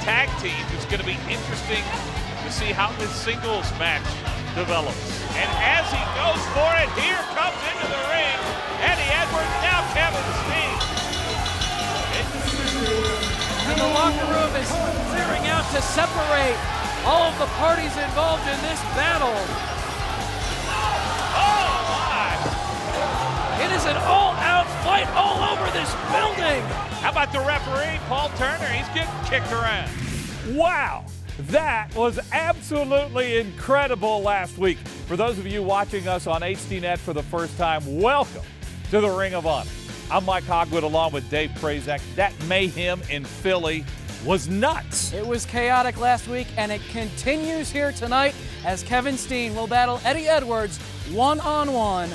tag teams. It's going to be interesting to see how this singles match develops. And as he goes for it, here comes into the ring Eddie Edwards, now Kevin Steen. And the locker room is clearing out to separate all of the parties involved in this battle. Oh my! It is an all-out fight all over this building. How about the referee, Paul Turner? He's getting kicked around. Wow, that was absolutely incredible last week. For those of you watching us on HDNet for the first time, welcome to the Ring of Honor. I'm Mike Hogwood along with Dave Prazak. That mayhem in Philly was nuts. It was chaotic last week, and it continues here tonight as Kevin Steen will battle Eddie Edwards one-on-one,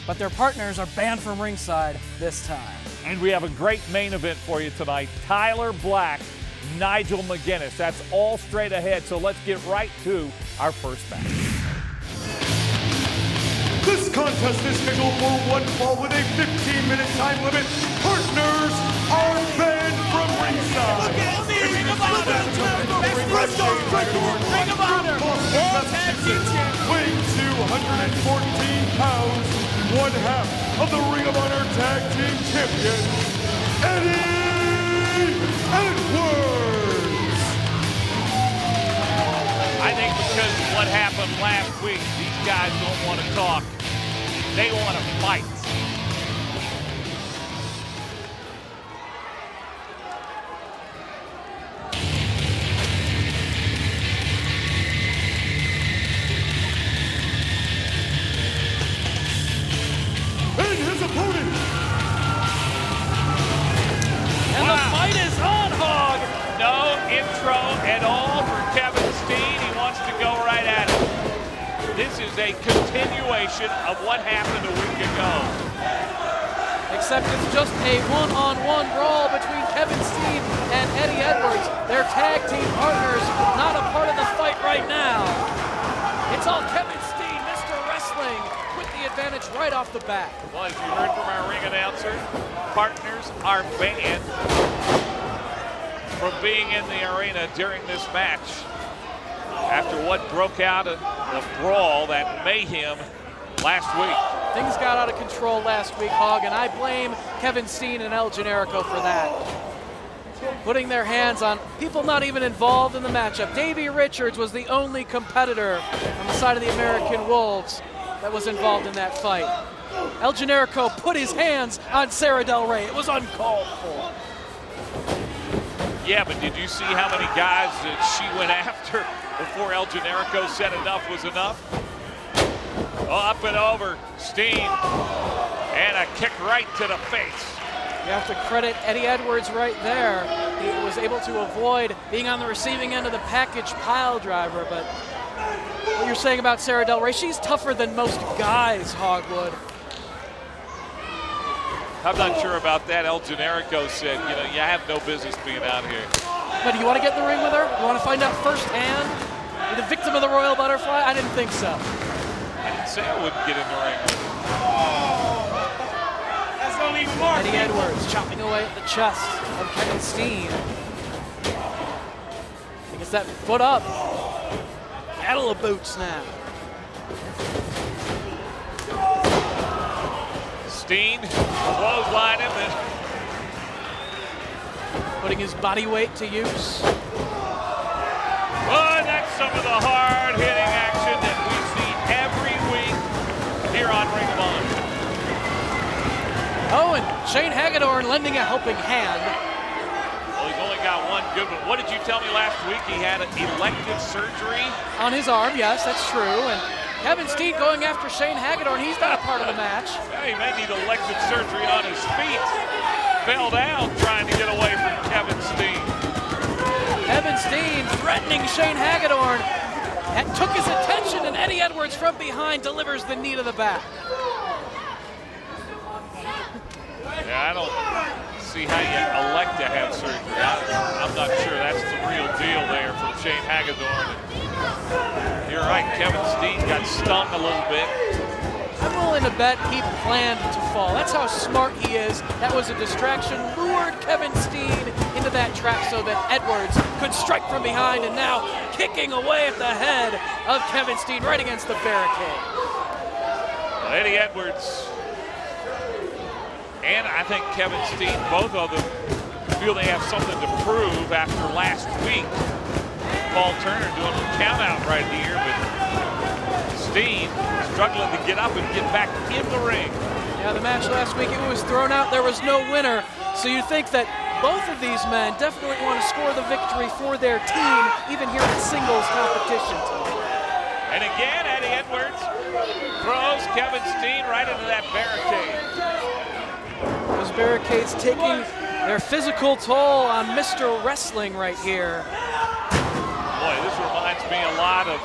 but their partners are banned from ringside this time. And we have a great main event for you tonight. Tyler Black, Nigel McGuinness. That's all straight ahead, so let's get right to our first match. This contest is scheduled for one fall with a 15-minute time limit. Partners are banned from ringside. Ring of Honor! Ring of Honor! Weighing 214 pounds, one half of the Ring of Honor Tag Team Champion, Eddie Edwards. I think because of what happened last week, these guys don't want to talk. They want to fight. And his opponent. And the fight is on, Hog! No intro at all for Kevin Steen. He wants to go right at it. This is a continuation of what happened a week ago. Except it's just a one-on-one brawl between Kevin Steen and Eddie Edwards. Their tag team partners not a part of the fight right now. It's all Kevin Steen, Mr. Wrestling, with the advantage right off the bat. Well, as you heard from our ring announcer, partners are banned from being in the arena during this match. After what broke out of the brawl, that mayhem last week. Things got out of control last week, Hog, and I blame Kevin Steen and El Generico for that. Putting their hands on people not even involved in the matchup. Davey Richards was the only competitor on the side of the American Wolves that was involved in that fight. El Generico put his hands on Sarah Del Rey. It was uncalled for. Yeah, but did you see how many guys that she went after before El Generico said enough was enough? Oh, up and over, Steen, and a kick right to the face. You have to credit Eddie Edwards right there. He was able to avoid being on the receiving end of the package pile driver, but what you're saying about Sarah Del Rey, she's tougher than most guys, Hogwood. I'm not sure about that. El Generico said, you know, you have no business being out here. But do you want to get in the ring with her? You want to find out firsthand? You're the victim of the Royal Butterfly? I didn't think so. I didn't say I wouldn't get in the ring with her. Eddie Edwards chopping away at the chest of Kevin Steen. He gets that foot up. Battle of boots now. Steen clothesline him and putting his body weight to use. oh, that's some of the hard-hitting action that we see every week here on Ring of Honor. Oh, and Shane Hagedorn lending a helping hand. Well, he's only got one good one. What did you tell me last week? He had an elective surgery? On his arm, yes, that's true. And Kevin Steen going after Shane Hagedorn. He's not a part of the match. Yeah, he may need elective surgery on his feet. Fell down trying to get away from Kevin Steen. Kevin Steen threatening Shane Hagedorn. That took his attention, and Eddie Edwards from behind delivers the knee to the back. Yeah, I don't see how you elect to have surgery. I'm not sure that's the real deal there from Shane Hagedorn. You're right, Kevin Steen got stung a little bit. I'm willing to bet he planned to fall. That's how smart he is. That was a distraction, lured Kevin Steen into that trap so that Edwards could strike from behind, and now kicking away at the head of Kevin Steen right against the barricade. Eddie Edwards and I think Kevin Steen, both of them feel they have something to prove after last week. Paul Turner doing a count out right here, but Steen struggling to get up and get back in the ring. Yeah, the match last week, it was thrown out. There was no winner. So you think that both of these men definitely want to score the victory for their team, even here in singles competition. And again, Eddie Edwards throws Kevin Steen right into that barricade. Those barricades taking their physical toll on Mr. Wrestling right here. Boy, this reminds me a lot of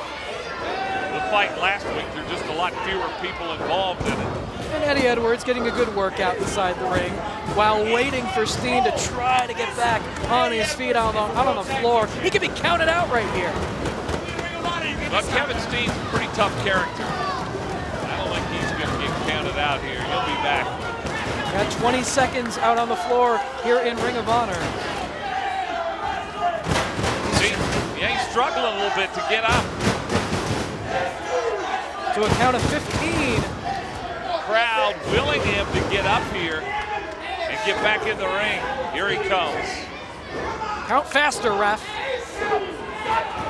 the fight last week. There's just a lot fewer people involved in it. And Eddie Edwards getting a good workout inside the ring while waiting for Steen to try to get back on his feet out on the floor. He can be counted out right here. But Kevin Steen's a pretty tough character. I don't think he's going to get counted out here. He'll be back. Got 20 seconds out on the floor here in Ring of Honor. See, yeah, he's struggling a little bit to get up. To a count of 15. Crowd willing him to get up here and get back in the ring. Here he comes. Count faster, ref.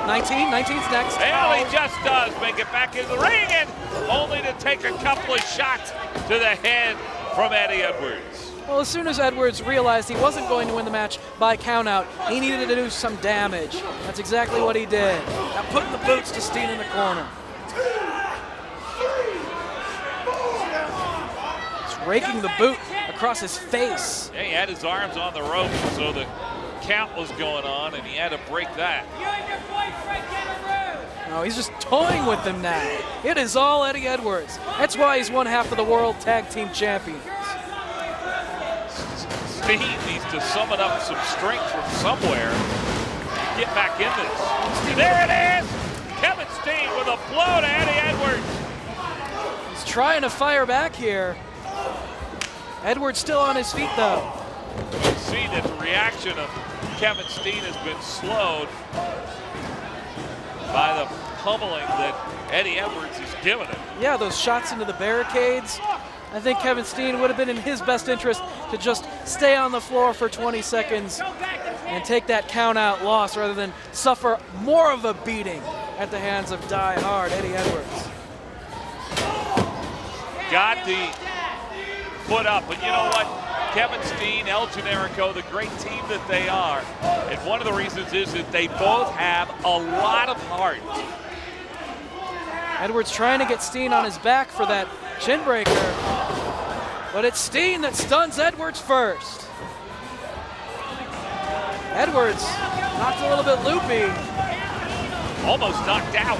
19's next. Well, he just does make it back in the ring, and only to take a couple of shots to the head from Eddie Edwards. Well, as soon as Edwards realized he wasn't going to win the match by countout, he needed to do some damage. That's exactly what he did. Now putting the boots to Steen in the corner. Just raking the boot across his face. Yeah, he had his arms on the rope, so the count was going on, and he had to break that. No, he's just toying with them now. It is all Eddie Edwards. That's why he's one half of the World Tag Team Champions. Steen needs to summon up some strength from somewhere. Get back in this. There it is! Kevin Steen with a blow to Eddie Edwards. He's trying to fire back here. Edwards still on his feet, though. You see that the reaction of Kevin Steen has been slowed by the pummeling that Eddie Edwards has given him. Yeah, those shots into the barricades. I think Kevin Steen would have been in his best interest to just stay on the floor for 20 seconds and take that count-out loss rather than suffer more of a beating at the hands of die-hard Eddie Edwards. Got the foot up, but you know what? Kevin Steen, El Generico, the great team that they are, and one of the reasons is that they both have a lot of heart. Edwards trying to get Steen on his back for that chin breaker, but it's Steen that stuns Edwards first. Edwards knocked a little bit loopy. Almost knocked out.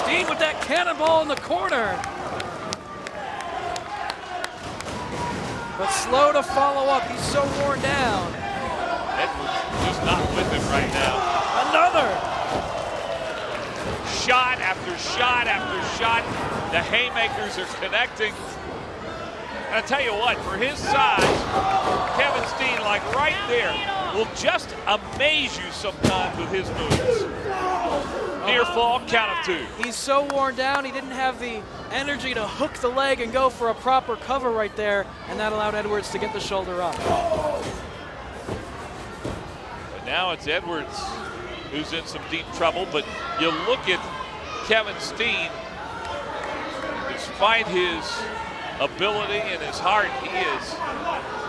Steen with that cannonball in the corner. But slow to follow up. He's so worn down. Edwards just not with him right now. Another. Shot after shot after shot. The haymakers are connecting. And I tell you what, for his size, Kevin Steen, like right there, will just amaze you sometimes with his moves. Near fall, count of two. He's so worn down, he didn't have the energy to hook the leg and go for a proper cover right there, and that allowed Edwards to get the shoulder up. But now it's Edwards who's in some deep trouble, but you look at Kevin Steen, despite his ability and his heart, he is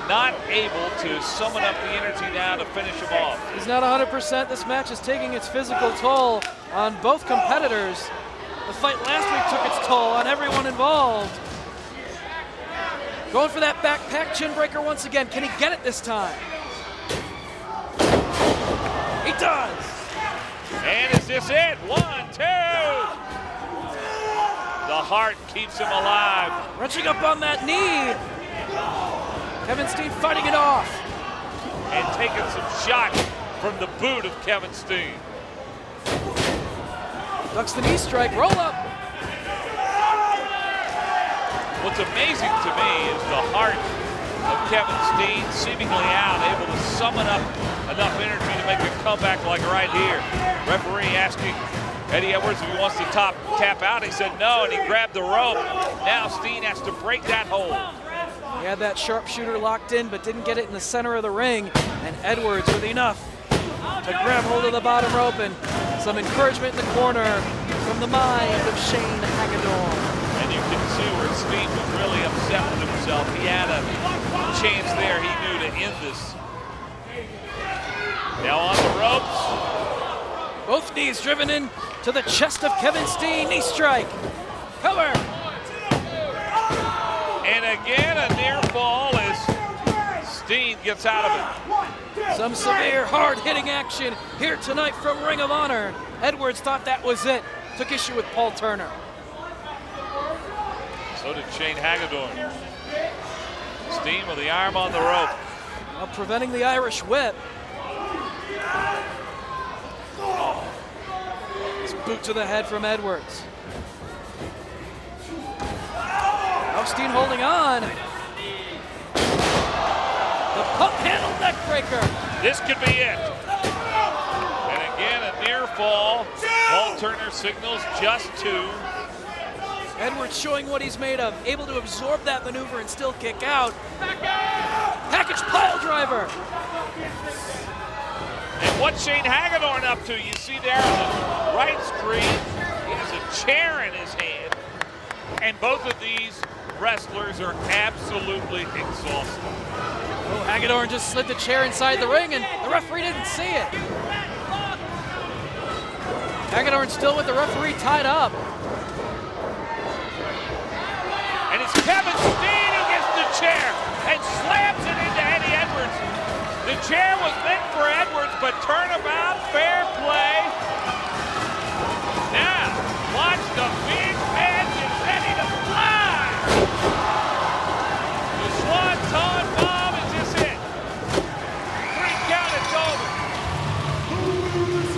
not able to summon up the energy now to finish him off. He's not 100%. This match is taking its physical toll on both competitors. The fight last week took its toll on everyone involved. Going for that backpack chin breaker once again. Can he get it this time? He does. And is this it? 1, 2. The heart keeps him alive. Wrenching up on that knee. Kevin Steen fighting it off. And taking some shots from the boot of Kevin Steen. Ducks the knee strike, roll up. What's amazing to me is the heart of Kevin Steen, seemingly out, able to summon up enough energy to make a comeback like right here. Referee asking Eddie Edwards if he wants to tap out. He said no, and he grabbed the rope. Now Steen has to break that hold. He had that sharpshooter locked in, but didn't get it in the center of the ring. And Edwards with enough to grab hold of the bottom rope, and some encouragement in the corner from the mind of Shane Hagedorn. And you can see where Steen was really upset with himself. He had a chance there, he knew, to end this. Now on the ropes. Both knees driven in to the chest of Kevin Steen. Knee strike. Cover. And again, a near fall as Steen gets out of it. Some severe, hard-hitting action here tonight from Ring of Honor. Edwards thought that was it. Took issue with Paul Turner. So did Shane Hagedorn. Steen with the arm on the rope. Well, preventing the Irish whip. This boot to the head from Edwards. Now Steen holding on. The pump handle neck breaker. This could be it. And again, a near fall. Paul Turner signals just two. Edwards showing what he's made of, able to absorb that maneuver and still kick out. Package pile driver. And what's Shane Hagedorn up to? You see there on the right screen, he has a chair in his hand. And both of these wrestlers are absolutely exhausted. Oh, Hagedorn just slid the chair inside the ring and the referee didn't see it. Hagedorn still with the referee tied up. And it's Kevin Steen who gets the chair and slams it into Eddie Edwards. The chair was meant for Edwards, but turnabout, fair play. Now, watch the big man get ready to fly. The Swanton bomb is just it. 3 count, it's over.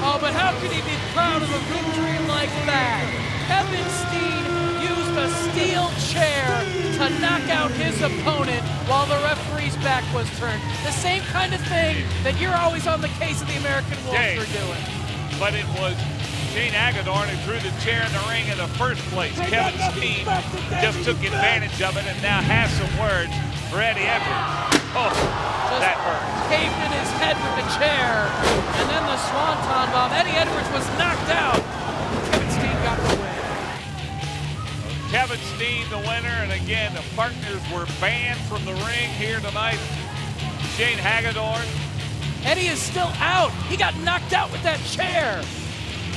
Oh, but how can he be proud of a victory like that? Kevin Steen used a steel chair to knock out his opponent while the referee's back was turned. The same kind of thing that you're always on the case of the American Wolves for doing. But it was Shane Hagedorn who threw the chair in the ring in the first place. Kevin Steen just took advantage of it and now has some words for Eddie Edwards. Oh, that hurt. Caved in his head with the chair, and then the Swanton bomb. Eddie Edwards was knocked out. Kevin Steen got the win. Kevin Steen the winner, and again the partners were banned from the ring here tonight. Shane Hagedorn. Eddie is still out. He got knocked out with that chair.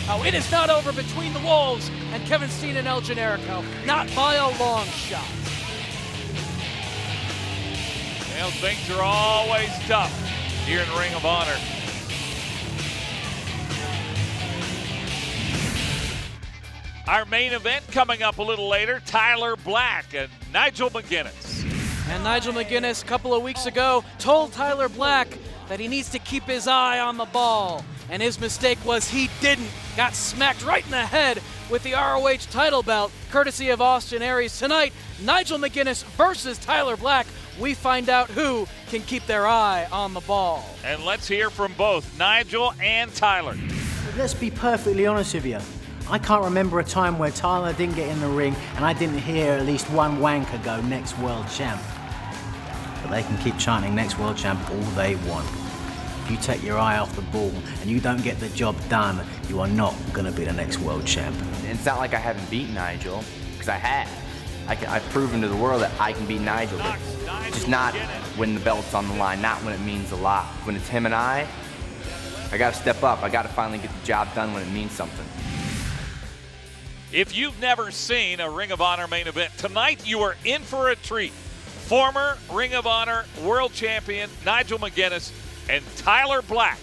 Oh, it is not over between the Wolves and Kevin Steen and El Generico. Not by a long shot. Well, things are always tough here in Ring of Honor. Our main event coming up a little later, Tyler Black and Nigel McGuinness. And Nigel McGuinness, a couple of weeks ago, told Tyler Black that he needs to keep his eye on the ball. And his mistake was he didn't. Got smacked right in the head with the ROH title belt, courtesy of Austin Aries. Tonight, Nigel McGuinness versus Tyler Black. We find out who can keep their eye on the ball. And let's hear from both Nigel and Tyler. Let's be perfectly honest with you. I can't remember a time where Tyler didn't get in the ring and I didn't hear at least one wanker go, next world champ. But they can keep chanting next world champ all they want. If you take your eye off the ball and you don't get the job done, you are not going to be the next world champ. It's not like I haven't beaten Nigel, because I have. I've proven to the world that I can beat Nigel, but just not when the belt's on the line, not when it means a lot. When it's him and I got to step up. I got to finally get the job done when it means something. If you've never seen a Ring of Honor main event, tonight you are in for a treat. Former Ring of Honor World Champion Nigel McGuinness and Tyler Black.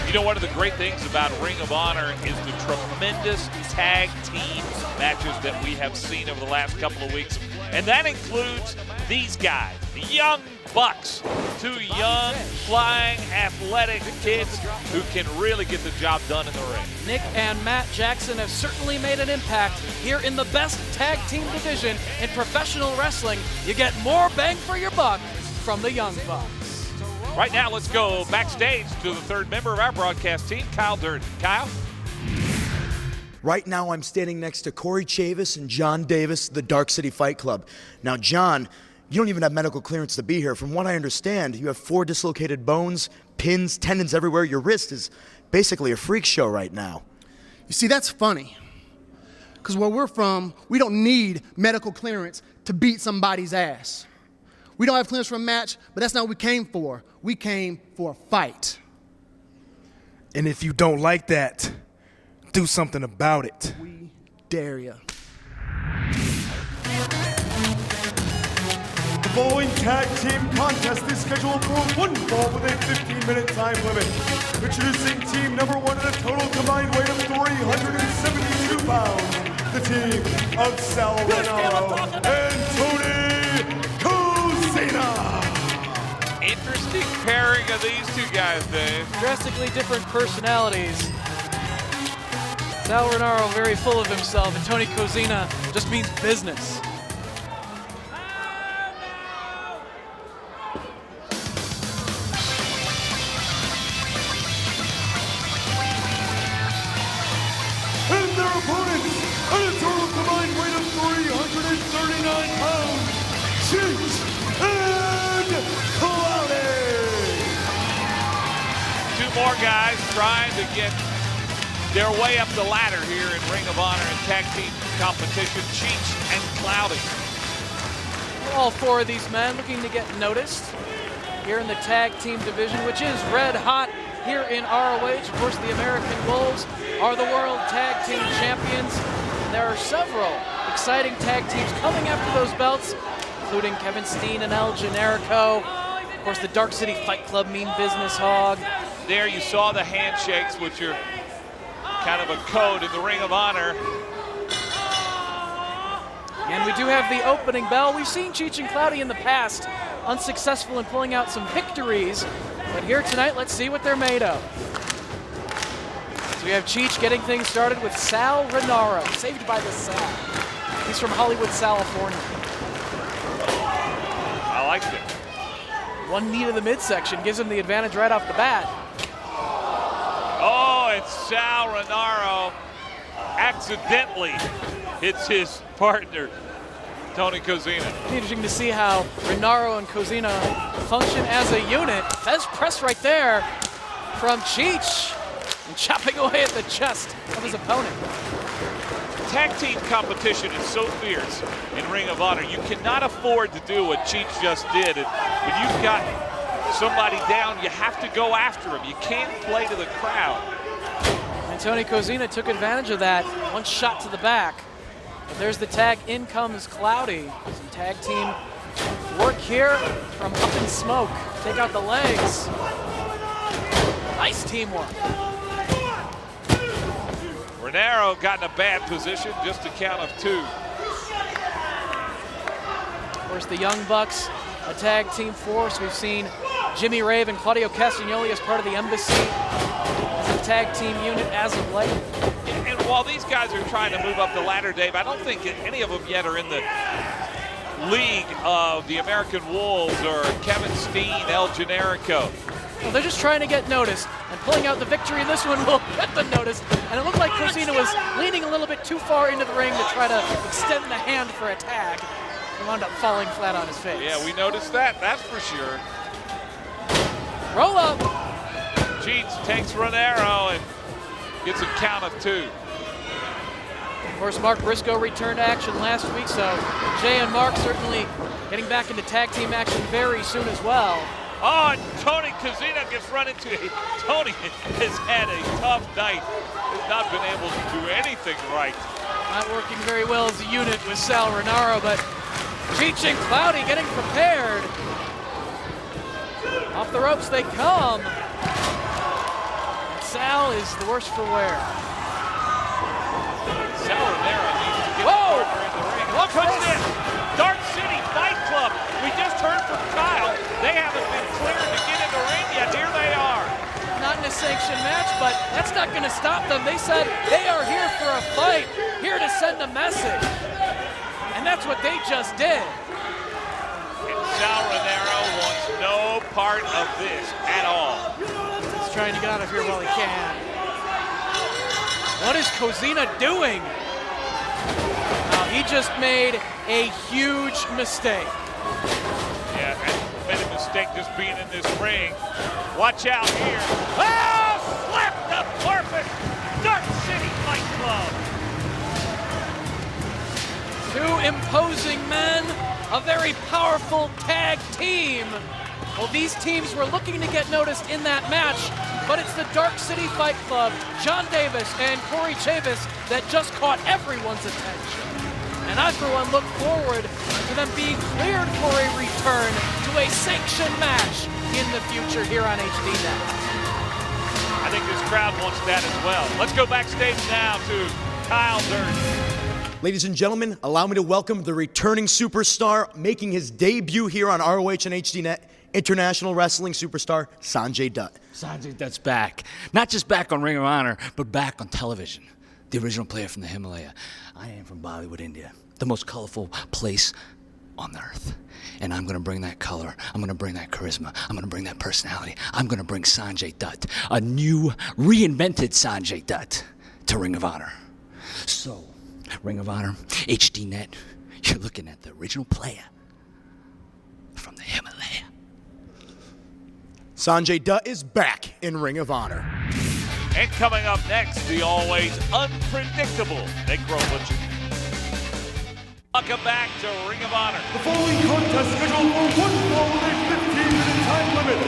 You know, one of the great things about Ring of Honor is the tremendous tag team matches that we have seen over the last couple of weeks. And that includes these guys, the young bucks, two young, flying, athletic kids who can really get the job done in the ring. Nick and Matt Jackson have certainly made an impact here in the best tag team division in professional wrestling. You get more bang for your buck from the Young Bucks. Right now, let's go backstage to the third member of our broadcast team, Kyle Durden. Kyle? Right now, I'm standing next to Corey Chavis and John Davis, the Dark City Fight Club. Now, John, you don't even have medical clearance to be here. From what I understand, you have 4 dislocated bones, pins, tendons everywhere. Your wrist is basically a freak show right now. You see, that's funny. Because where we're from, we don't need medical clearance to beat somebody's ass. We don't have clearance for a match, but that's not what we came for. We came for a fight. And if you don't like that, do something about it. We dare ya. The following tag team contest is scheduled for one fall with a 15-minute time limit. Introducing team number 1 at a total combined weight of 372 pounds. The team of Sal Renaro and Tony Cosina. Interesting pairing of these two guys, Dave. Drastically different personalities. Sal Renaro very full of himself, and Tony Cosina just means business. And their opponents, at a total combined weight of 339 pounds, Cheech and Cloudy. Two more guys trying to get their way up the ladder here in Ring of Honor and tag team competition, Cheech and Cloudy. All 4 of these men looking to get noticed here in the tag team division, which is red hot here in ROH. Of course, the American Wolves are the World Tag Team Champions. There are several exciting tag teams coming after those belts, including Kevin Steen and El Generico. Of course, the Dark City Fight Club, Mean Business Hog. There you saw the handshakes, which are kind of a code in the Ring of Honor. And we do have the opening bell. We've seen Cheech and Cloudy in the past, unsuccessful in pulling out some victories. But here tonight, let's see what they're made of. So we have Cheech getting things started with Sal Renaro, saved by the Sal. He's from Hollywood, California. I liked it. One knee to the midsection gives him the advantage right off the bat. Oh, it's Sal Renaro accidentally hits his partner, Tony Cosina. Interesting to see how Renaro and Cosina function as a unit. Fez press right there from Cheech, and chopping away at the chest of his opponent. Tag team competition is so fierce in Ring of Honor. You cannot afford to do what Cheech just did. And when you've got somebody down, you have to go after him. You can't play to the crowd. And Tony Cosina took advantage of that. One shot to the back. But there's the tag. In comes Cloudy. Some tag team work here from Up in Smoke. Take out the legs. Nice teamwork. Renaro got in a bad position, just a count of 2. Of course, the Young Bucks, a tag team force. We've seen Jimmy Rave and Claudio Castagnoli as part of the Embassy as a tag team unit as of late. And while these guys are trying to move up the ladder, Dave, I don't think any of them yet are in the league of the American Wolves or Kevin Steen, El Generico. Well, they're just trying to get noticed, and pulling out the victory in this one will get the notice. And it looked like Cosina was leaning a little bit too far into the ring to try to extend the hand for a tag. He wound up falling flat on his face. Yeah, we noticed that, that's for sure. Roll up. Cheech takes Renaro and gets a count of 2. Of course, Mark Briscoe returned to action last week, so Jay and Mark certainly getting back into tag team action very soon as well. Oh, and Tony Cosina gets run into. Tony has had a tough night. Has not been able to do anything right. Not working very well as a unit with Sal Renaro, but Cheech and Cloudy getting prepared. Off the ropes they come. And Sal is the worse for wear. Sal Renaro needs to get Whoa! the partner in the ring. Look what's this. Dark return from Kyle. They haven't been cleared to get in the ring yet. Here they are. Not in a sanctioned match, but that's not going to stop them. They said they are here for a fight, here to send a message. And that's what they just did. And Sal Rivera wants no part of this at all. He's trying to get out of here while he can. What is Cozina doing? He just made a huge mistake. Yeah, and made a mistake just being in this ring. Watch out here. Oh, slap the carpet. Dark City Fight Club. Two imposing men, a very powerful tag team. Well, these teams were looking to get noticed in that match, but it's the Dark City Fight Club, John Davis and Corey Chavis, that just caught everyone's attention. And I, for one, look forward to them being cleared for a return to a sanctioned match in the future here on HDNet. I think this crowd wants that as well. Let's go backstage now to Kyle Durden. Ladies and gentlemen, allow me to welcome the returning superstar making his debut here on ROH and HDNet, international wrestling superstar Sanjay Dutt. Sanjay Dutt's back. Not just back on Ring of Honor, but back on television. The original player from the Himalaya. I am from Bollywood, India, the most colorful place on the earth. And I'm going to bring that color. I'm going to bring that charisma. I'm going to bring that personality. I'm going to bring Sanjay Dutt, a new, reinvented Sanjay Dutt, to Ring of Honor. So, Ring of Honor, HDNet, you're looking at the original player from the Himalaya. Sanjay Dutt is back in Ring of Honor. And coming up next, the always unpredictable Negro Butcher. Welcome back to Ring of Honor. The following contest scheduled for one fall with a 15-minute time limit.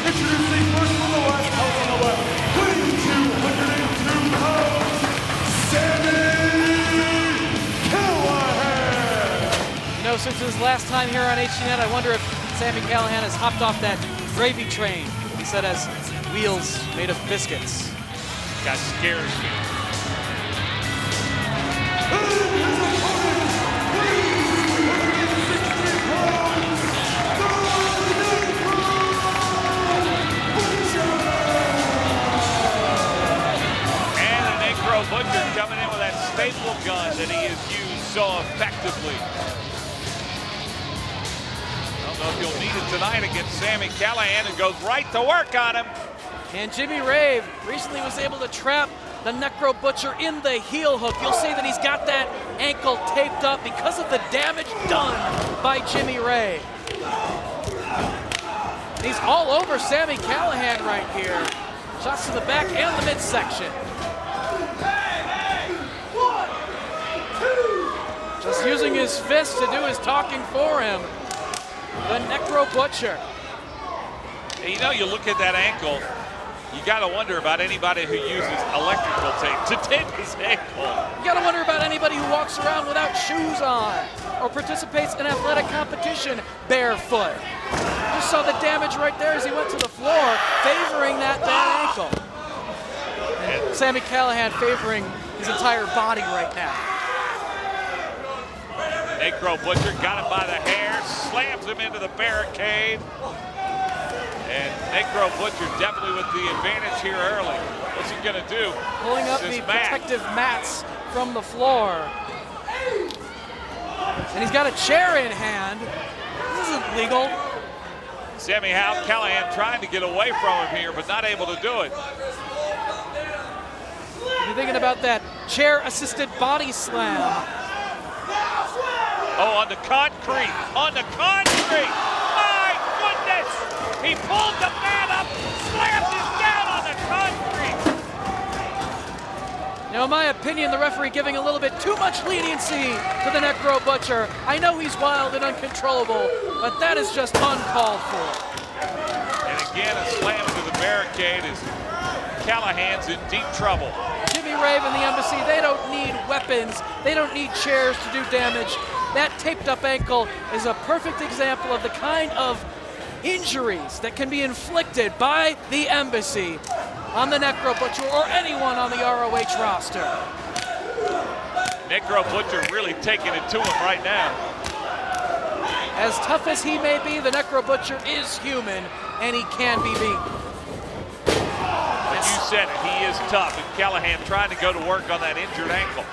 Introducing first from the last house on the left, weighing 202 pounds, Sammy Callahan. You know, since his last time here on HDNet, I wonder if Sammy Callahan has hopped off that gravy train. He said has wheels made of biscuits. That scares me. And the Negro Butcher coming in with that staple gun that he has used so effectively. I don't know if you'll need it tonight against Sammy Callahan, who goes right to work on him. And Jimmy Rave recently was able to trap the Necro Butcher in the heel hook. You'll see that he's got that ankle taped up because of the damage done by Jimmy Rave. He's all over Sammy Callahan right here. Shots to the back and the midsection. Just using his fist to do his talking for him. The Necro Butcher. You know, you look at that ankle, you got to wonder about anybody who uses electrical tape to tape his ankle. You got to wonder about anybody who walks around without shoes on or participates in athletic competition barefoot. Just saw the damage right there as he went to the floor, favoring that bad ankle. And Sammy Callahan favoring his entire body right now. Negro Butcher got him by the hair, slams him into the barricade. And Negro Butcher definitely with the advantage here early. What's he gonna do? Pulling up the protective mats from the floor. And he's got a chair in hand. This isn't legal. Sammy Callahan trying to get away from him here, but not able to do it. You're thinking about that chair-assisted body slam. Oh, on the concrete, on the concrete. My goodness! He pulled the man up, slammed him down on the concrete. Now, in my opinion, the referee giving a little bit too much leniency to the Necro Butcher. I know he's wild and uncontrollable, but that is just uncalled for. And again, a slam into the barricade as Callahan's in deep trouble. Jimmy Rave and the Embassy, they don't need weapons. They don't need chairs to do damage. That taped up ankle is a perfect example of the kind of injuries that can be inflicted by the Embassy on the Necro Butcher or anyone on the ROH roster. Necro Butcher really taking it to him right now. As tough as he may be, the Necro Butcher is human, and he can be beaten. But you said it, he is tough, and Callahan trying to go to work on that injured ankle.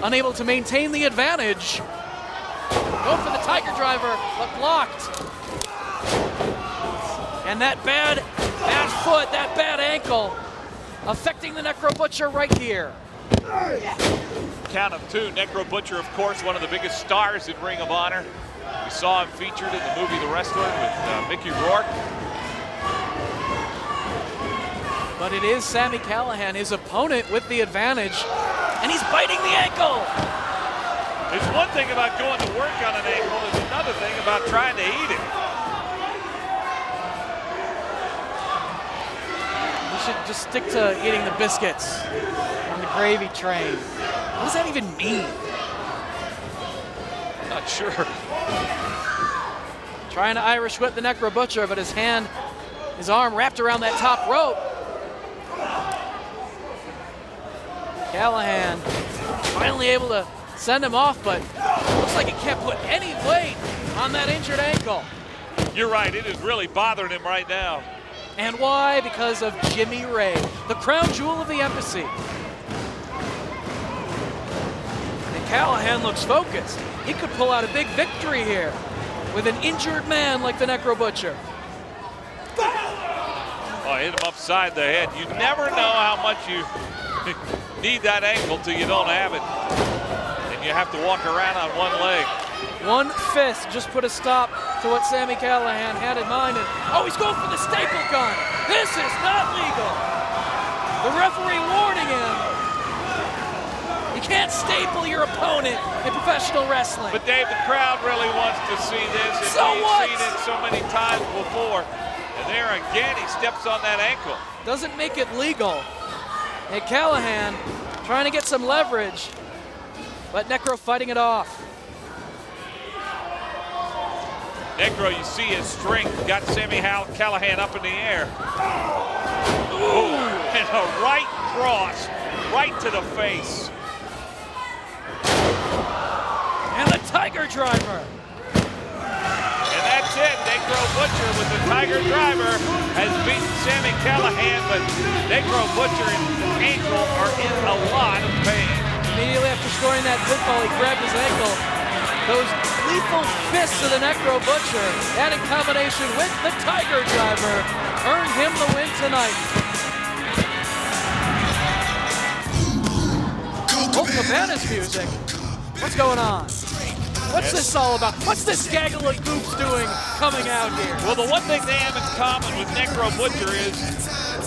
Unable to maintain the advantage. Go for the Tiger Driver, but blocked. And that bad foot, that bad ankle, affecting the Necro Butcher right here. Count of two. Necro Butcher, of course, one of the biggest stars in Ring of Honor. We saw him featured in the movie The Wrestler with Mickey Rourke. But it is Sami Callihan, his opponent, with the advantage, and he's biting the ankle. There's one thing about going to work on an ankle, there's another thing about trying to eat it. You should just stick to eating the biscuits on the gravy train. What does that even mean? Not sure. Trying to Irish whip the Necro Butcher, but his arm wrapped around that top rope. Callahan finally able to send him off, but looks like he can't put any weight on that injured ankle. You're right, it is really bothering him right now. And why? Because of Jimmy Ray, the crown jewel of the embassy. And Callahan looks focused. He could pull out a big victory here with an injured man like the Necro Butcher. Oh, hit him upside the head. You never know how much you need that ankle till you don't have it. And you have to walk around on one leg. One fist just put a stop to what Sami Callihan had in mind. And, oh, he's going for the staple gun. This is not legal. The referee warning him. You can't staple your opponent in professional wrestling. But Dave, the crowd really wants to see this. And So we've what? seen it so many times before. And there again, he steps on that ankle. Doesn't make it legal. And Callahan trying to get some leverage, but Necro fighting it off. Necro, you see his strength, got Sami Callihan up in the air. Ooh, and a right cross, right to the face. And the Tiger Driver. And that's it. Necro Butcher with the Tiger Driver has beaten Sami Callihan, but Necro Butcher and ankle are in a lot of pain. Immediately after scoring that pinfall, he grabbed his ankle. Those lethal fists of the Necro Butcher, that in combination with the Tiger Driver, earned him the win tonight. Oh, Cabana's music. What's going on? What's this all about? What's this gaggle of goofs doing coming out here? Well, the one thing they have in common with Necro Butcher is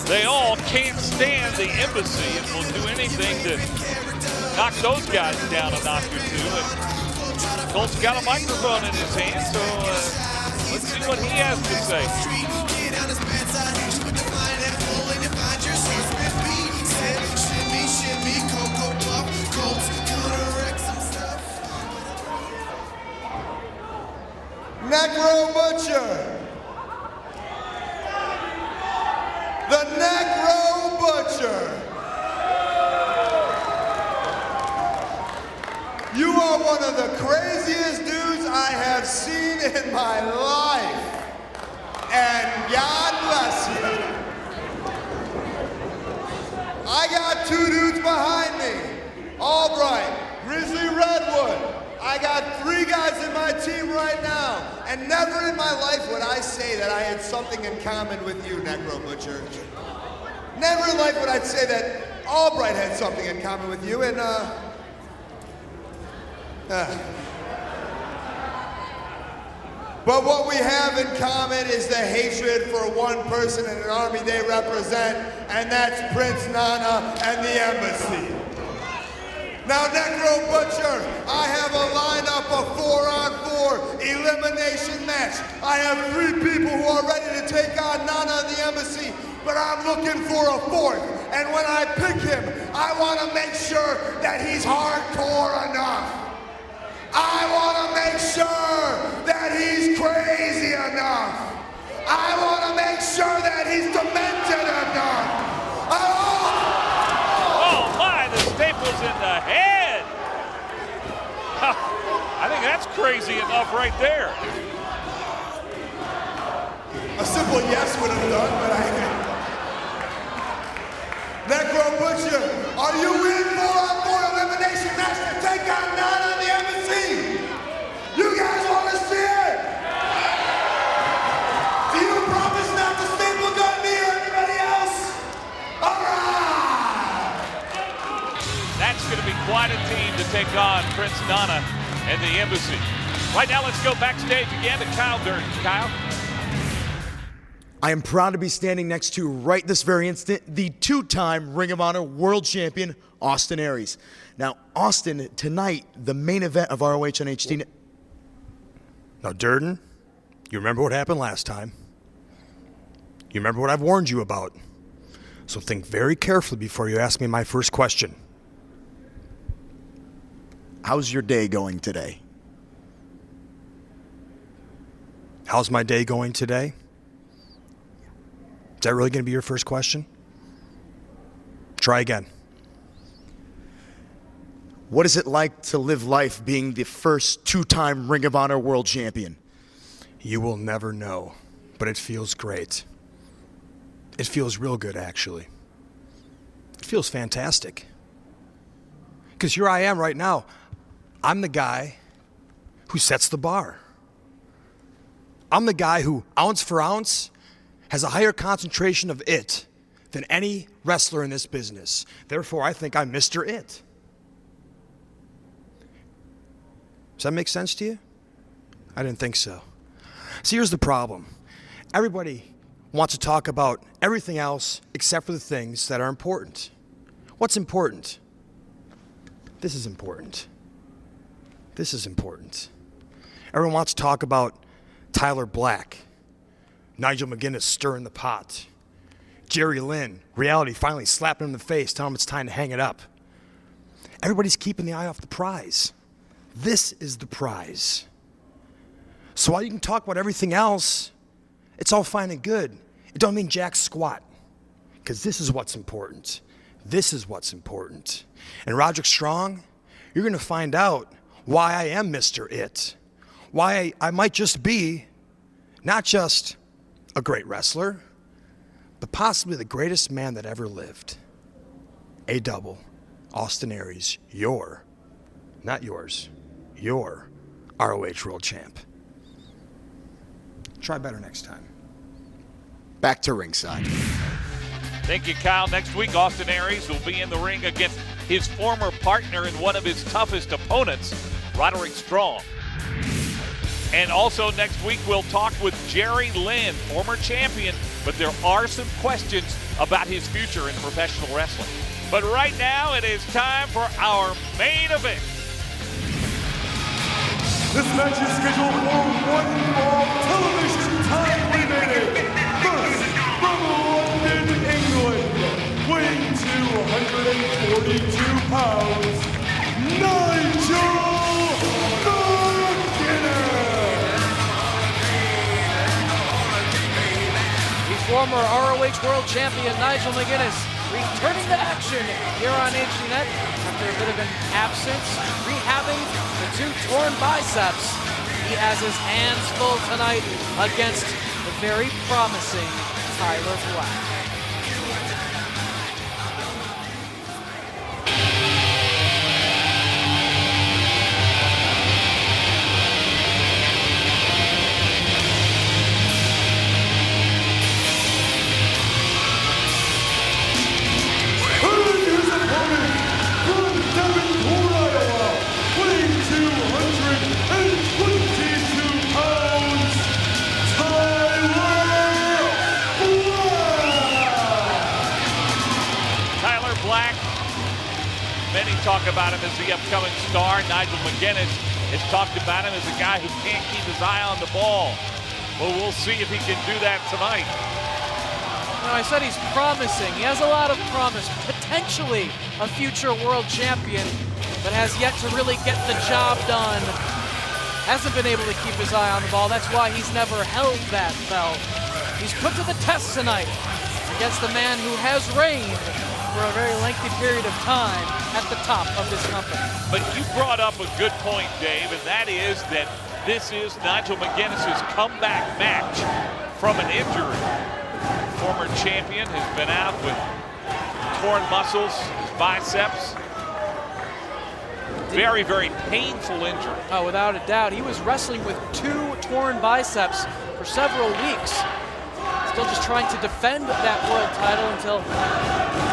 they all can't stand the embassy and will do anything to knock those guys down a notch or two. And Colt's got a microphone in his hand, so let's see what he has to say. Necro Butcher. The Necro Butcher. You are one of the craziest dudes I have seen in my life. And God bless you. I got two dudes behind me. Albright, Grizzly Redwood. I got three guys in my team right now, and never in my life would I say that I had something in common with you, Necro Butcher. Never in life would I say that Albright had something in common with you, and but what we have in common is the hatred for one person in an army they represent, and that's Prince Nana and the embassy. Now, Necro Butcher, I have a lineup of 4-on-4 elimination match. I have 3 people who are ready to take on Nana and the embassy, but I'm looking for a 4th. And when I pick him, I want to make sure that he's hardcore enough. I want to make sure that he's crazy enough. I want to make sure that he's demented enough. Oh my, the staples in the head. I think that's crazy enough right there. A simple yes would have done, but Necro Butcher, are you in for elimination match to take out Nana and the embassy? You guys want to see it? Do you promise not to staple gun me or anybody else? All right! That's going to be quite a team to take on Prince Nana and the embassy. Right now, let's go backstage again to Kyle Durden. Kyle? I am proud to be standing next to, right this very instant, the two-time Ring of Honor World Champion, Austin Aries. Now, Austin, tonight, the main event of ROH on HD. Now, Durden, you remember what happened last time. You remember what I've warned you about. So think very carefully before you ask me my first question. How's your day going today? How's my day going today? Is that really going to be your first question? Try again. What is it like to live life being the first two-time Ring of Honor World Champion? You will never know, but it feels great. It feels real good, actually. It feels fantastic. Because here I am right now. I'm the guy who sets the bar. I'm the guy who, ounce for ounce, has a higher concentration of it than any wrestler in this business. Therefore, I think I'm Mr. It. Does that make sense to you? I didn't think so. See, here's the problem. Everybody wants to talk about everything else except for the things that are important. What's important? This is important. This is important. Everyone wants to talk about Tyler Black, Nigel McGuinness stirring the pot, Jerry Lynn, reality finally slapping him in the face, telling him it's time to hang it up. Everybody's keeping the eye off the prize. This is the prize. So while you can talk about everything else, it's all fine and good. It don't mean jack squat, because this is what's important. This is what's important. And Roderick Strong, you're going to find out why I am Mr. It. Why I might just be not just a great wrestler, but possibly the greatest man that ever lived. A-double, Austin Aries, not yours, your ROH World Champ. Try better next time. Back to ringside. Thank you, Kyle. Next week, Austin Aries will be in the ring against his former partner and one of his toughest opponents, Roderick Strong. And also next week, we'll talk with Jerry Lynn, former champion, but there are some questions about his future in professional wrestling. But right now, it is time for our main event. This match is scheduled for one fall television time remaining. First, from London, England, weighing 242 pounds, Nigel Former ROH World Champion Nigel McGuinness returning to action here on HDNet after a bit of an absence, rehabbing the two torn biceps. He has his hands full tonight against the very promising Tyler Black. Many talk about him as the upcoming star. Nigel McGuinness has talked about him as a guy who can't keep his eye on the ball. Well, we'll see if he can do that tonight. Now, I said he's promising. He has a lot of promise. Potentially a future world champion, but has yet to really get the job done. Hasn't been able to keep his eye on the ball. That's why he's never held that belt. He's put to the test tonight. against the man who has reigned for a very lengthy period of time at the top of this company. But you brought up a good point, Dave, and that is that this is Nigel McGuinness's comeback match from an injury. Former champion has been out with torn muscles, biceps. Very, very painful injury. Oh, without a doubt. He was wrestling with 2 torn biceps for several weeks. Still just trying to defend that world title until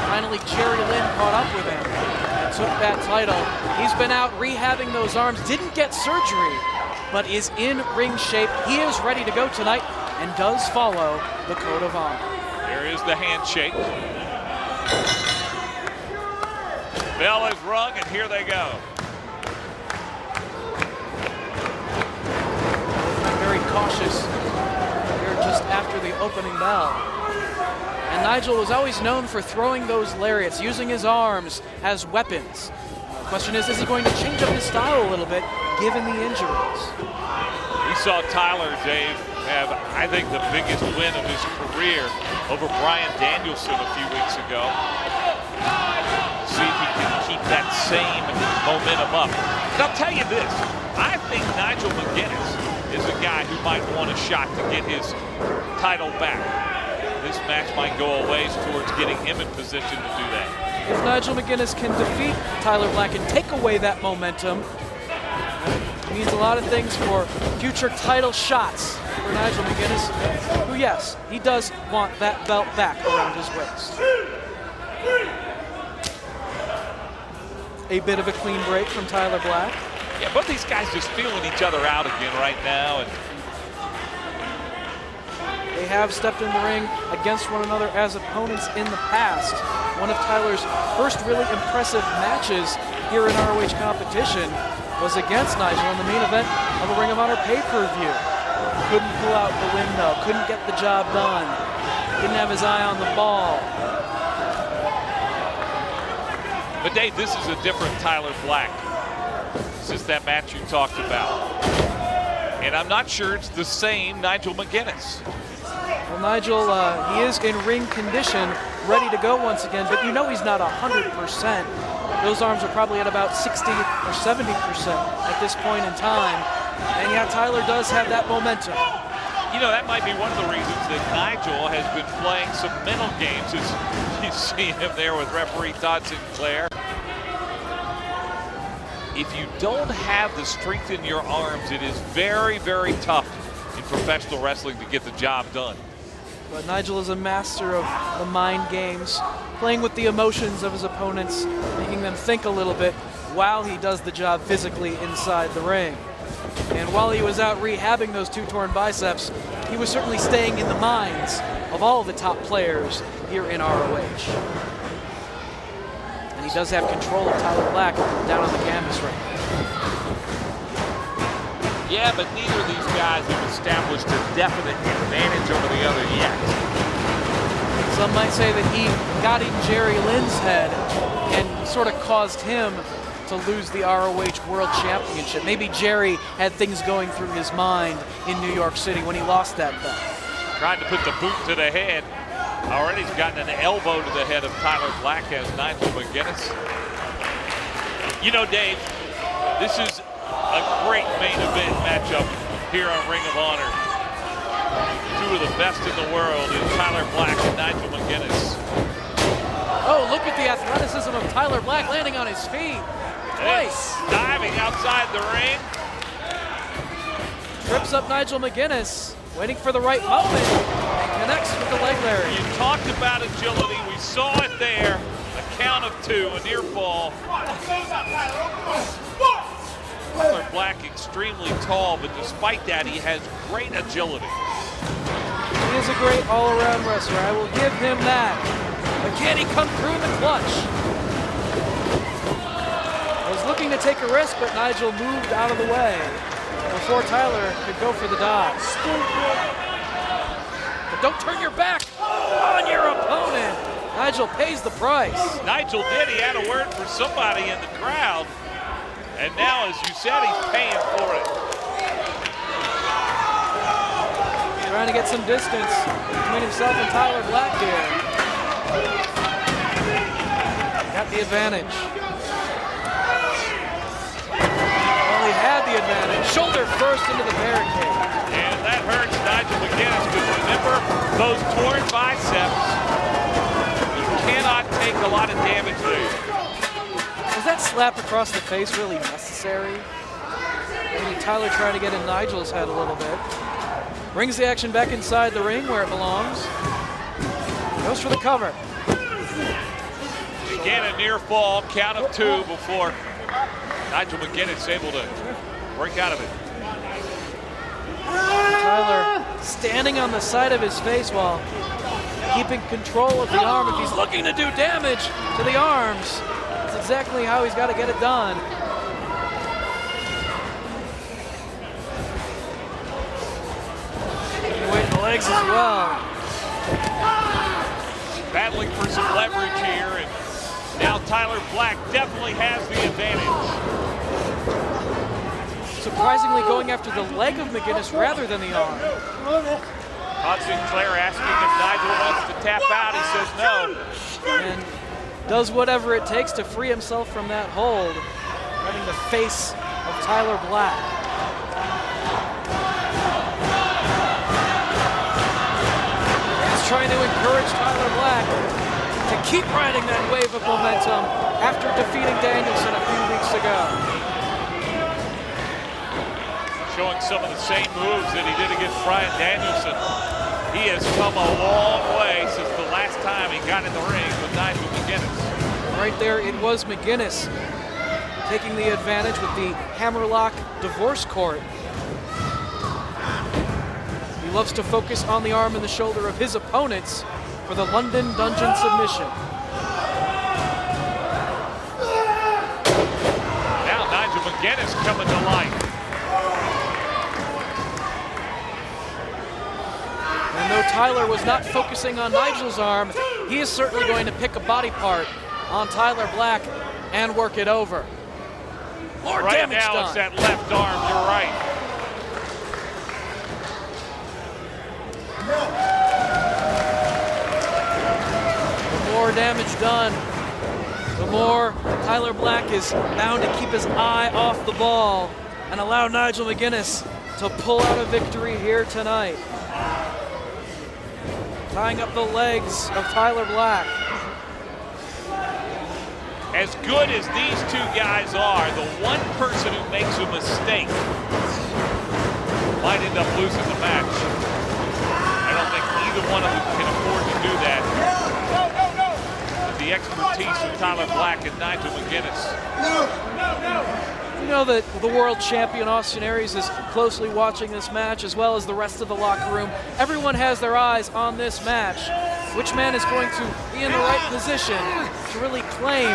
finally Jerry Lynn caught up with him and took that title. He's been out rehabbing those arms, didn't get surgery, but is in ring shape. He is ready to go tonight and does follow the code of honor. There is the handshake. Bell is rung, and here they go. Very cautious here just after the opening bell. And Nigel was always known for throwing those lariats, using his arms as weapons. The question is he going to change up his style a little bit, given the injuries? We saw Tyler, Dave, have, I think, the biggest win of his career over Bryan Danielson a few weeks ago. See if he can keep that same momentum up. And I'll tell you this, I think Nigel McGuinness is a guy who might want a shot to get his title back. This match might go a ways towards getting him in position to do that. If Nigel McGuinness can defeat Tyler Black and take away that momentum, it means a lot of things for future title shots for Nigel McGuinness, who, yes, he does want that belt back around his waist. A bit of a clean break from Tyler Black. Yeah, both these guys just feeling each other out again right now. And they have stepped in the ring against one another as opponents in the past. One of Tyler's first really impressive matches here in ROH competition was against Nigel in the main event of a Ring of Honor pay-per-view. Couldn't pull out the window, couldn't get the job done, didn't have his eye on the ball. But Dave, this is a different Tyler Black. This is that match you talked about. And I'm not sure it's the same Nigel McGuinness. Well, Nigel, he is in ring condition, ready to go once again, but you know he's not 100%. Those arms are probably at about 60 or 70% at this point in time. And yeah, Tyler does have that momentum. You know, that might be one of the reasons that Nigel has been playing some mental games, as you see him there with referee Todd Sinclair. If you don't have the strength in your arms, it is very, very tough in professional wrestling to get the job done. But Nigel is a master of the mind games, playing with the emotions of his opponents, making them think a little bit while he does the job physically inside the ring. And while he was out rehabbing those 2 torn biceps, he was certainly staying in the minds of all the top players here in ROH. And he does have control of Tyler Black down on the canvas right now. Yeah, but neither of these guys have established a definite advantage over the other yet. Some might say that he got in Jerry Lynn's head and sort of caused him to lose the ROH World Championship. Maybe Jerry had things going through his mind in New York City when he lost that belt. Trying to put the boot to the head. Already he's gotten an elbow to the head of Tyler Black as Nigel McGuinness. You know, Dave, this is a great main event matchup here on Ring of Honor. 2 of the best in the world in Tyler Black and Nigel McGuinness. Oh, look at the athleticism of Tyler Black landing on his feet. Twice. Diving outside the ring. Trips up Nigel McGuinness, waiting for the right moment, and connects with the leg lariat. You talked about agility. We saw it there. A count of 2, a near fall. Tyler Black extremely tall, but despite that, he has great agility. He is a great all-around wrestler. I will give him that. But can he come through in the clutch? Was looking to take a risk, but Nigel moved out of the way before Tyler could go for the dive. But don't turn your back on your opponent. Nigel pays the price. Nigel did. He had a word for somebody in the crowd. And now, as you said, he's paying for it. Trying to get some distance between himself and Tyler Black here. Got the advantage. Well, he had the advantage. Shoulder first into the barricade. And that hurts Nigel McGuinness, because remember, those torn biceps, you cannot take a lot of damage there. Was that slap across the face really necessary? Maybe Tyler trying to get in Nigel's head a little bit. Brings the action back inside the ring where it belongs. Goes for the cover. Again, a near fall, count of 2 before Nigel McGuinness able to break out of it. Tyler standing on the side of his face while keeping control of the arm. If he's looking to do damage to the arms, that's exactly how he's got to get it done. Weight in the legs as well. Battling for some leverage here, and now Tyler Black definitely has the advantage. Surprisingly going after the leg of McGuinness rather than the arm. Todd Sinclair asking if Nigel wants to tap out. He says no. And does whatever it takes to free himself from that hold, having the face of Tyler Black. He's trying to encourage Tyler Black to keep riding that wave of momentum after defeating Danielson a few weeks ago. Showing some of the same moves that he did against Bryan Danielson. He has come a long way since the last time he got in the ring with Nigel McGuinness. Right there, it was McGuinness taking the advantage with the hammerlock divorce court. He loves to focus on the arm and the shoulder of his opponents for the London Dungeon submission. Now Nigel McGuinness coming to life. And though Tyler was not focusing on Nigel's arm, he is certainly going to pick a body part on Tyler Black and work it over. More right damage now done. It's that left arm, you're right. The more damage done, the more Tyler Black is bound to keep his eye off the ball and allow Nigel McGuinness to pull out a victory here tonight. Tying up the legs of Tyler Black. As good as these two guys are, the one person who makes a mistake might end up losing the match. I don't think either one of them can afford to do that. With the expertise of Tyler Black and Nigel McGuinness. You know that the world champion Austin Aries is closely watching this match, as well as the rest of the locker room. Everyone has their eyes on this match. Which man is going to be in the right position to really claim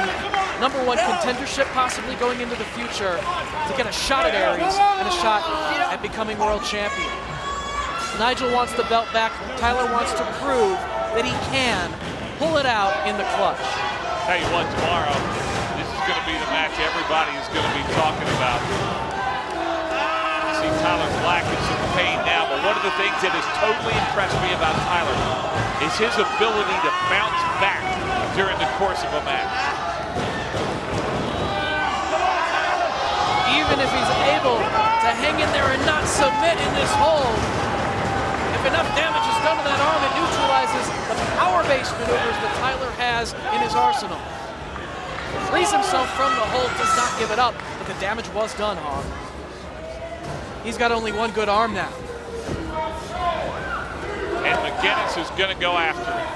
#1 contendership, possibly going into the future, to get a shot at Aries and a shot at becoming world champion? Nigel wants the belt back. Tyler wants to prove that he can pull it out in the clutch. Tell you what, tomorrow, this is going to be the match everybody is going to be talking about. You see Tyler Black in some pain now, but one of the things that has totally impressed me about Tyler is his ability to bounce back during the course of a match. Even if he's able to hang in there and not submit in this hold, if enough damage is done to that arm, it neutralizes the power-based maneuvers that Tyler has in his arsenal. Frees himself from the hold, does not give it up, but the damage was done, Hog. He's got only one good arm now. And McGuinness is going to go after it.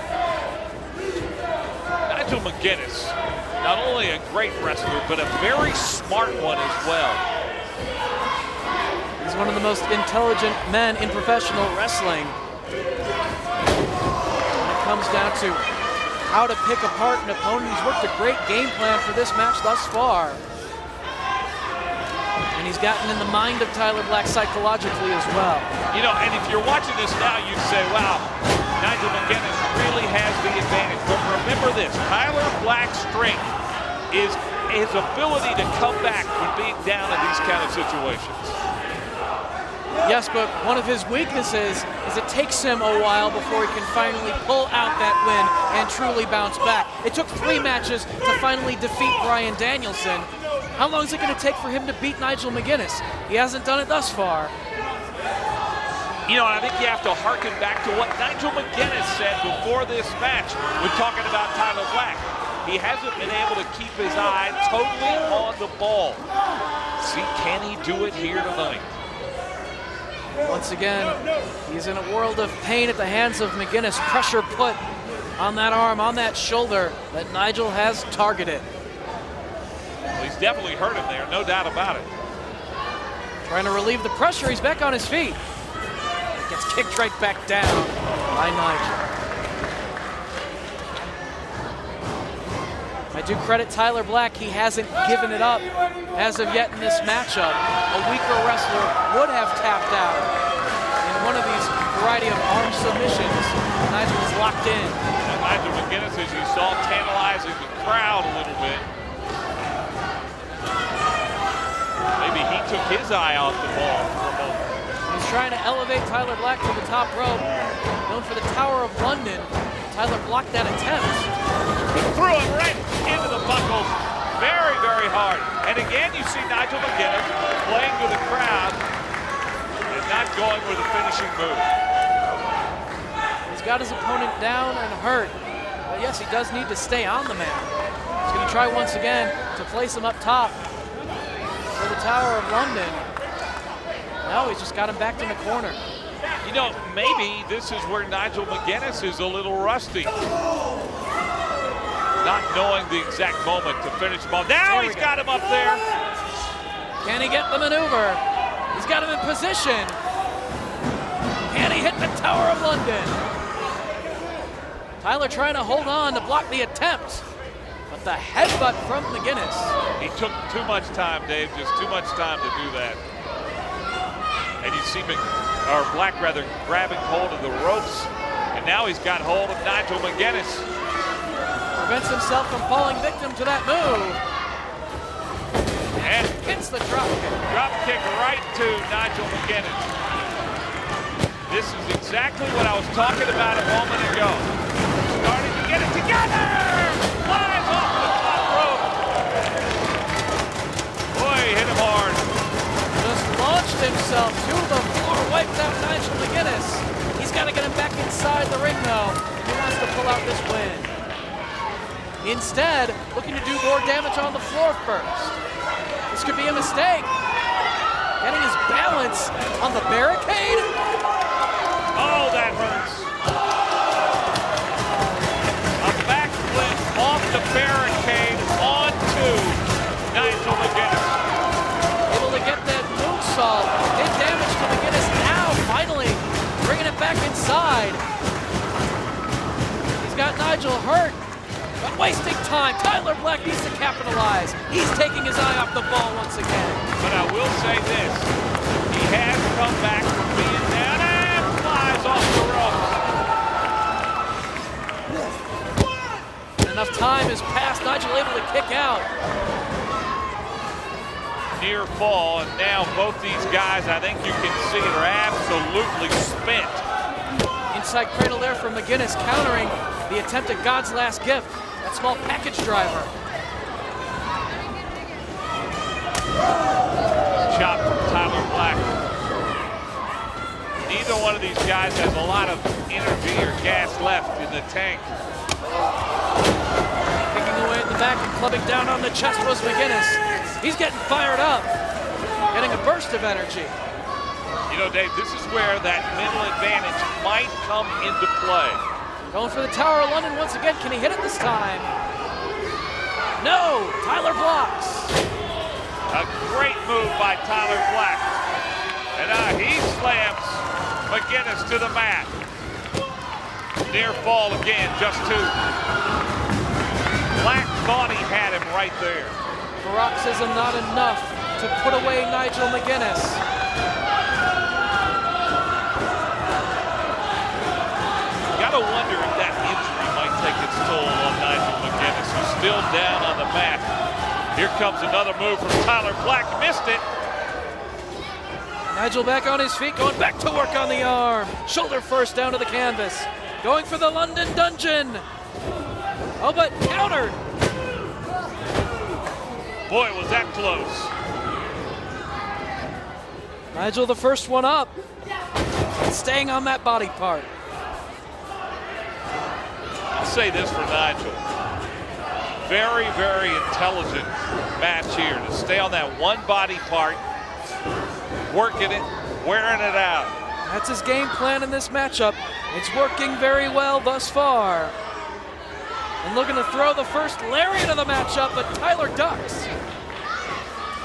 Nigel McGuinness, not only a great wrestler, but a very smart one as well. He's one of the most intelligent men in professional wrestling. When it comes down to how to pick apart an opponent, he's worked a great game plan for this match thus far. And he's gotten in the mind of Tyler Black psychologically as well. You know, and if you're watching this now, you'd say, wow, Nigel McGuinness really has the advantage. But remember this, Tyler Black's strength is his ability to come back when being down in these kind of situations. Yes, but one of his weaknesses is it takes him a while before he can finally pull out that win and truly bounce back. It took 3 matches to finally defeat Bryan Danielson. How long is it going to take for him to beat Nigel McGuinness? He hasn't done it thus far. You know, I think you have to harken back to what Nigel McGuinness said before this match when talking about Tyler Black. He hasn't been able to keep his eye totally on the ball. See, can he do it here tonight? Once again, he's in a world of pain at the hands of McGuinness. Pressure put on that arm, on that shoulder that Nigel has targeted. Well, he's definitely hurt him there, no doubt about it. Trying to relieve the pressure, he's back on his feet. Gets kicked right back down by Nigel. I do credit Tyler Black, he hasn't given it up as of yet in this matchup. A weaker wrestler would have tapped out in one of these variety of arm submissions. Nigel is locked in. And Nigel McGuinness, as you saw, tantalizing the crowd a little bit. Maybe he took his eye off the ball for a moment. He's trying to elevate Tyler Black to the top rope. Known for the Tower of London, Tyler blocked that attempt. He threw him right into the buckles very, very hard. And again, you see Nigel McGuinness playing to the crowd and not going with a finishing move. He's got his opponent down and hurt. But yes, he does need to stay on the mat. He's going to try once again to place him up top for the Tower of London. No, he's just got him backed in the corner. You know, maybe this is where Nigel McGuinness is a little rusty. Not knowing the exact moment to finish the ball. Now he's got him up there. Can he get the maneuver? He's got him in position. Can he hit the Tower of London? Tyler trying to hold on to block the attempt. But the headbutt from McGuinness. He took too much time, Dave. Just too much time to do that. And you see Black grabbing hold of the ropes. And now he's got hold of Nigel McGuinness. Prevents himself from falling victim to that move. And hits the drop kick. Drop kick right to Nigel McGuinness. This is exactly what I was talking about a moment ago. Starting to get it together! Flies off the top rope. Boy, he hit him hard. Just launched himself to the floor, wiped out Nigel McGuinness. He's got to get him back inside the ring though. He wants to pull out this win. Instead, looking to do more damage on the floor first. This could be a mistake. Getting his balance on the barricade. Oh, that hurts. A backflip off the barricade onto Nigel McGuinness. Able to get that moonsault. Did damage to McGuinness now, finally bringing it back inside. He's got Nigel hurt. But wasting time. Tyler Black needs to capitalize. He's taking his eye off the ball once again. But I will say this. He has come back from being down and flies off the ropes. Enough time has passed. Nigel able to kick out. Near fall, and now both these guys, I think you can see, are absolutely spent. Inside cradle there from McGuinness, countering the attempt at God's last gift. That small package driver. Chop from Tyler Black. Neither one of these guys has a lot of energy or gas left in the tank. Kicking away at the back and clubbing down on the chest was McGuinness. He's getting fired up. Getting a burst of energy. You know, Dave, this is where that mental advantage might come into play. Going for the Tower of London once again. Can he hit it this time? No! Tyler blocks. A great move by Tyler Black. And he slams McGuinness to the mat. Near fall again, just 2. Black thought he had him right there. Paroxysm not enough to put away Nigel McGuinness. Gotta wonder if that injury might take its toll on Nigel McGuinness, who's still down on the mat. Here comes another move from Tyler Black. Missed it. Nigel back on his feet, going back to work on the arm. Shoulder first down to the canvas. Going for the London Dungeon. Oh, but countered. Boy, was that close. Nigel the first one up. Staying on that body part. I'll say this for Nigel. Very, very intelligent match here to stay on that one body part, working it, wearing it out. That's his game plan in this matchup. It's working very well thus far. And looking to throw the first lariat of the matchup, but Tyler ducks.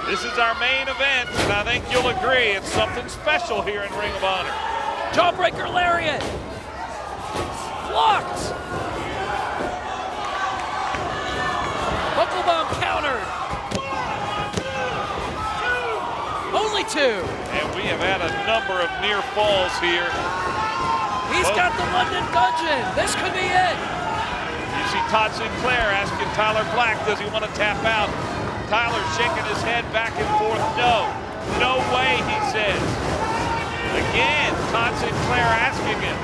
This is our main event, and I think you'll agree it's something special here in Ring of Honor. Jawbreaker lariat. Blocked. Buckle bomb countered. Only two. And we have had a number of near falls here. He's got the London Dungeon. This could be it. You see Todd Sinclair asking Tyler Black, does he want to tap out? Tyler shaking his head back and forth. No. No way, he says. Again, Todd Sinclair asking him,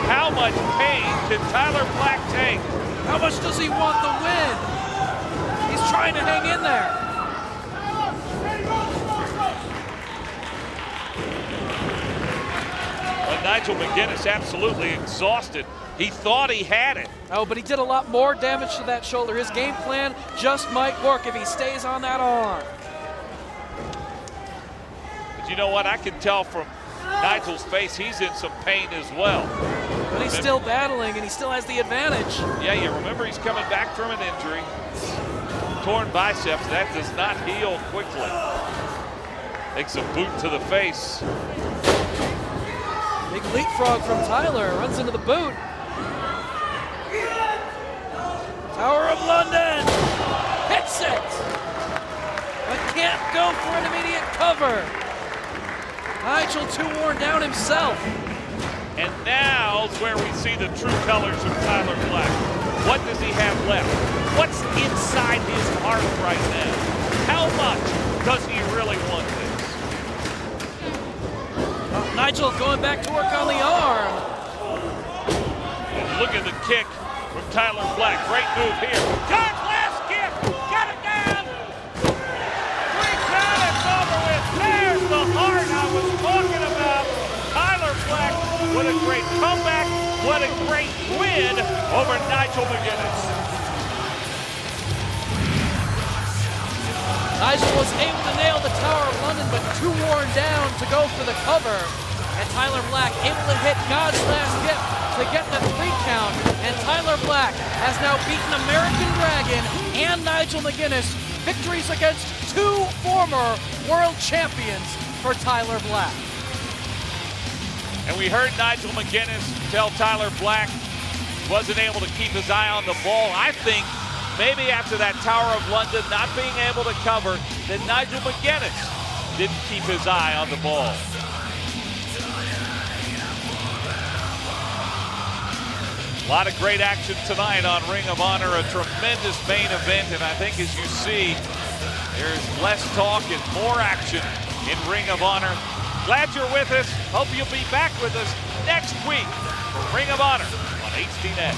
how much pain can Tyler Black take? How much does he want the win? He's trying to hang in there. But Nigel McGuinness absolutely exhausted. He thought he had it. Oh, but he did a lot more damage to that shoulder. His game plan just might work if he stays on that arm. But you know what? I can tell from Nigel's face, he's in some pain as well. But he's still battling, and he still has the advantage. Yeah, you remember he's coming back from an injury. Torn biceps, that does not heal quickly. Takes a boot to the face. Big leapfrog from Tyler, runs into the boot. Tower of London, hits it, but can't go for an immediate cover. Nigel too worn down himself. And now's where we see the true colors of Tyler Black. What does he have left? What's inside his heart right now? How much does he really want this? Nigel going back to work on the arm. And look at the kick from Tyler Black. Great move here. God's last gift. Got it down. 3 count. It's over with. There's the heart I was talking about. Tyler Black, what a great comeback. What a great win over Nigel McGuinness. Nigel was able to nail the Tower of London, but too worn down to go for the cover. And Tyler Black able to hit God's last gift to get the 3 count. And Tyler Black has now beaten American Dragon and Nigel McGuinness. Victories against 2 former world champions for Tyler Black. And we heard Nigel McGuinness tell Tyler Black wasn't able to keep his eye on the ball. I think maybe after that Tower of London not being able to cover, that Nigel McGuinness didn't keep his eye on the ball. A lot of great action tonight on Ring of Honor, a tremendous main event, and I think as you see, there's less talk and more action in Ring of Honor. Glad you're with us. Hope you'll be back with us next week for Ring of Honor on HDNet.